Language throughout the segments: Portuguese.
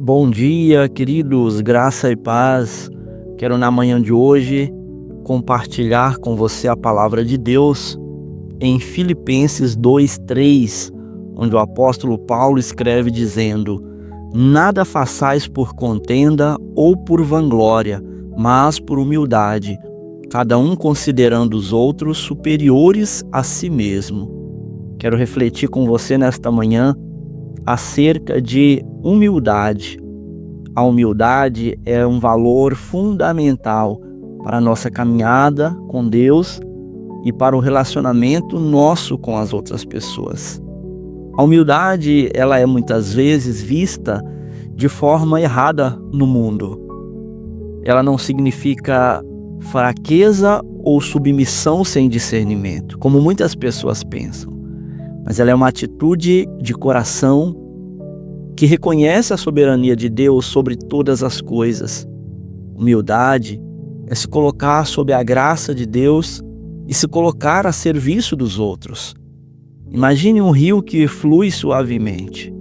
Bom dia, queridos, graça e paz. Quero na manhã de hoje compartilhar com você a palavra de Deus em Filipenses 2:3, onde o apóstolo Paulo escreve dizendo: "Nada façais por contenda ou por vanglória, mas por humildade, cada um considerando os outros superiores a si mesmo." Quero refletir com você nesta manhã acerca de humildade. A humildade é um valor fundamental para a nossa caminhada com Deus e para o relacionamento nosso com as outras pessoas. A humildade, ela é muitas vezes vista de forma errada no mundo. Ela não significa fraqueza ou submissão sem discernimento, como muitas pessoas pensam. Mas ela é uma atitude de coração que reconhece a soberania de Deus sobre todas as coisas. Humildade é se colocar sob a graça de Deus e se colocar a serviço dos outros. Imagine um rio que flui suavemente.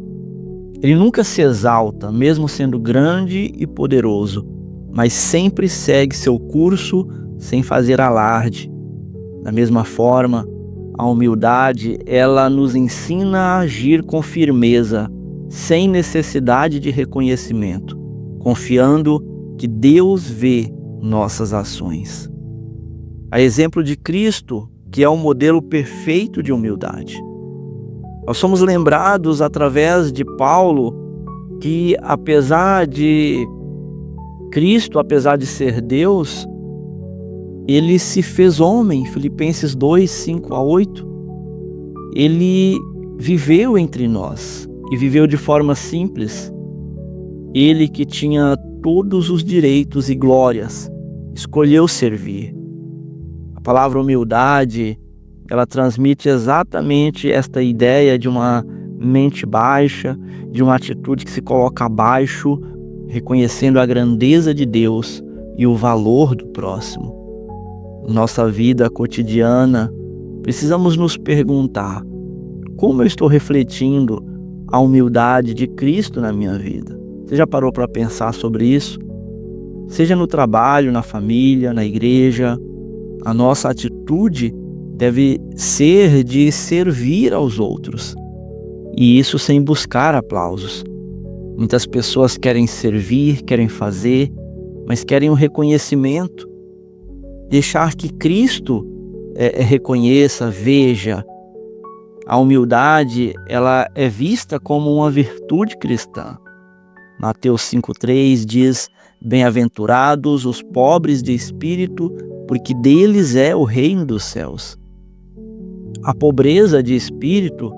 Ele nunca se exalta, mesmo sendo grande e poderoso, mas sempre segue seu curso sem fazer alarde. Da mesma forma, a humildade, ela nos ensina a agir com firmeza, sem necessidade de reconhecimento, confiando que Deus vê nossas ações. A exemplo de Cristo, que é o modelo perfeito de humildade. Nós somos lembrados através de Paulo que apesar de ser Deus, ele se fez homem. Filipenses 2:5-8. Ele viveu entre nós e viveu de forma simples. Ele que tinha todos os direitos e glórias, escolheu servir. A palavra humildade, ela transmite exatamente esta ideia de uma mente baixa, de uma atitude que se coloca abaixo, reconhecendo a grandeza de Deus e o valor do próximo. Nossa vida cotidiana, precisamos nos perguntar: como eu estou refletindo a humildade de Cristo na minha vida? Você já parou para pensar sobre isso? Seja no trabalho, na família, na igreja, a nossa atitude deve ser de servir aos outros, e isso sem buscar aplausos. Muitas pessoas querem servir, querem fazer, mas querem um reconhecimento. Deixar que Cristo reconheça, veja. A humildade, ela é vista como uma virtude cristã. Mateus 5:3 diz: "Bem-aventurados os pobres de espírito, porque deles é o reino dos céus." A pobreza de espírito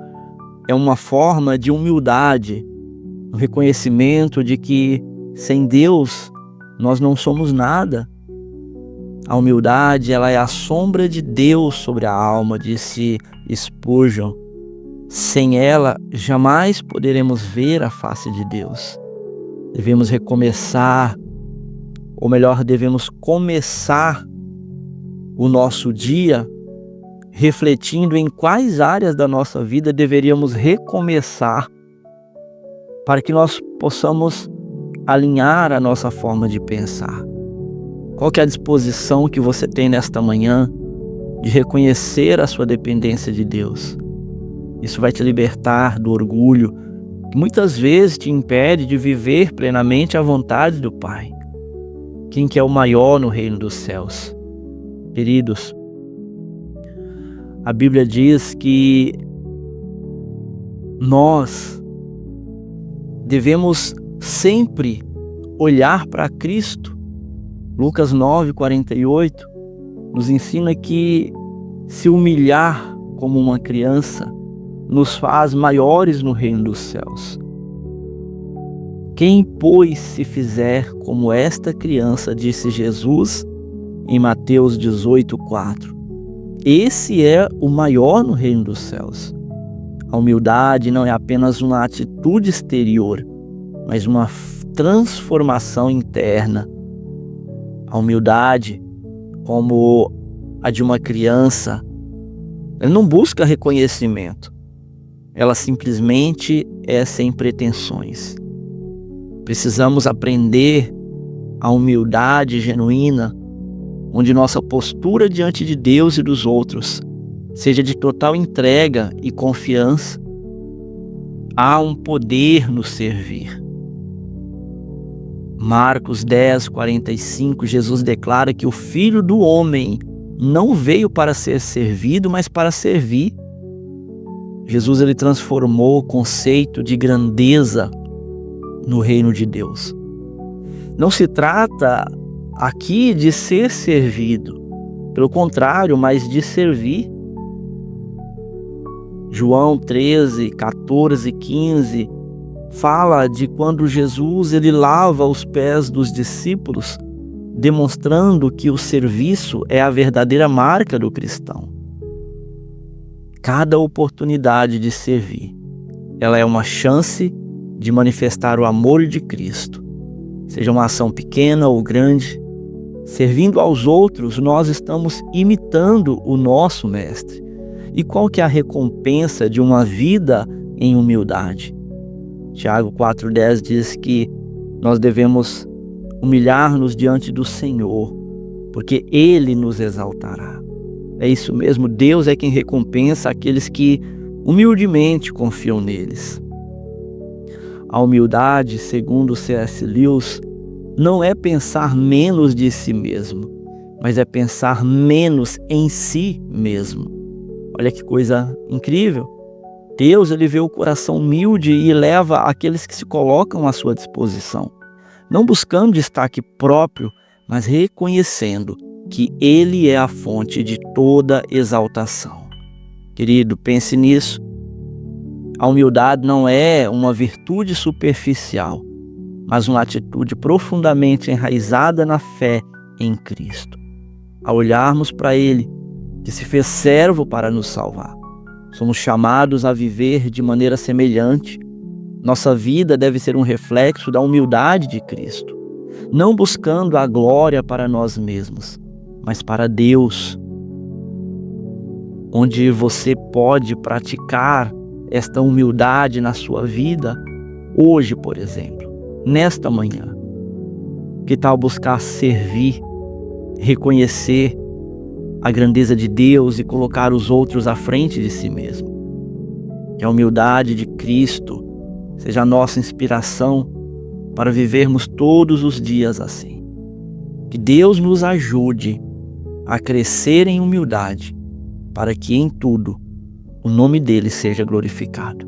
é uma forma de humildade, o reconhecimento de que sem Deus nós não somos nada. A humildade, ela é a sombra de Deus sobre a alma, disse Spurgeon. Sem ela, jamais poderemos ver a face de Deus. Devemos recomeçar, ou melhor, devemos começar o nosso dia refletindo em quais áreas da nossa vida deveríamos recomeçar para que nós possamos alinhar a nossa forma de pensar. Qual que é a disposição que você tem nesta manhã de reconhecer a sua dependência de Deus? Isso vai te libertar do orgulho, que muitas vezes te impede de viver plenamente a vontade do Pai. Quem que é o maior no reino dos céus? Queridos, a Bíblia diz que nós devemos sempre olhar para Cristo. Lucas 9:48 nos ensina que se humilhar como uma criança nos faz maiores no reino dos céus. Quem, pois, se fizer como esta criança, disse Jesus em Mateus 18:4, esse é o maior no reino dos céus. A humildade não é apenas uma atitude exterior, mas uma transformação interna. A humildade, como a de uma criança, ela não busca reconhecimento. Ela simplesmente é sem pretensões. Precisamos aprender a humildade genuína, onde nossa postura diante de Deus e dos outros seja de total entrega e confiança. Há um poder no servir. Marcos 10, 45, Jesus declara que o Filho do Homem não veio para ser servido, mas para servir. Jesus ele transformou o conceito de grandeza no reino de Deus. Não se trata aqui de ser servido, pelo contrário, mas de servir. João 13, 14, 15 fala de quando Jesus ele lava os pés dos discípulos, demonstrando que o serviço é a verdadeira marca do cristão. Cada oportunidade de servir, ela é uma chance de manifestar o amor de Cristo. Seja uma ação pequena ou grande, servindo aos outros, nós estamos imitando o nosso Mestre. E qual que é a recompensa de uma vida em humildade? Tiago 4,10 diz que nós devemos humilhar-nos diante do Senhor, porque Ele nos exaltará. É isso mesmo, Deus é quem recompensa aqueles que humildemente confiam neles. A humildade, segundo C.S. Lewis, não é pensar menos de si mesmo, mas é pensar menos em si mesmo. Olha que coisa incrível. Deus ele vê o coração humilde e leva aqueles que se colocam à sua disposição, não buscando destaque próprio, mas reconhecendo que Ele é a fonte de toda exaltação. Querido, pense nisso. A humildade não é uma virtude superficial, mas uma atitude profundamente enraizada na fé em Cristo. Ao olharmos para Ele, que se fez servo para nos salvar, somos chamados a viver de maneira semelhante. Nossa vida deve ser um reflexo da humildade de Cristo, não buscando a glória para nós mesmos, mas para Deus. Onde você pode praticar esta humildade na sua vida, hoje, por exemplo, nesta manhã. Que tal buscar servir, reconhecer a grandeza de Deus e colocar os outros à frente de si mesmo? Que a humildade de Cristo seja a nossa inspiração para vivermos todos os dias assim. Que Deus nos ajude a crescer em humildade, para que em tudo o nome dele seja glorificado.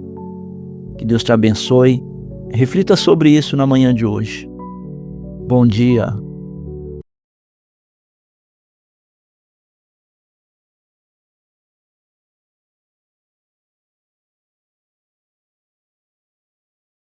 Que Deus te abençoe. Reflita sobre isso na manhã de hoje. Bom dia.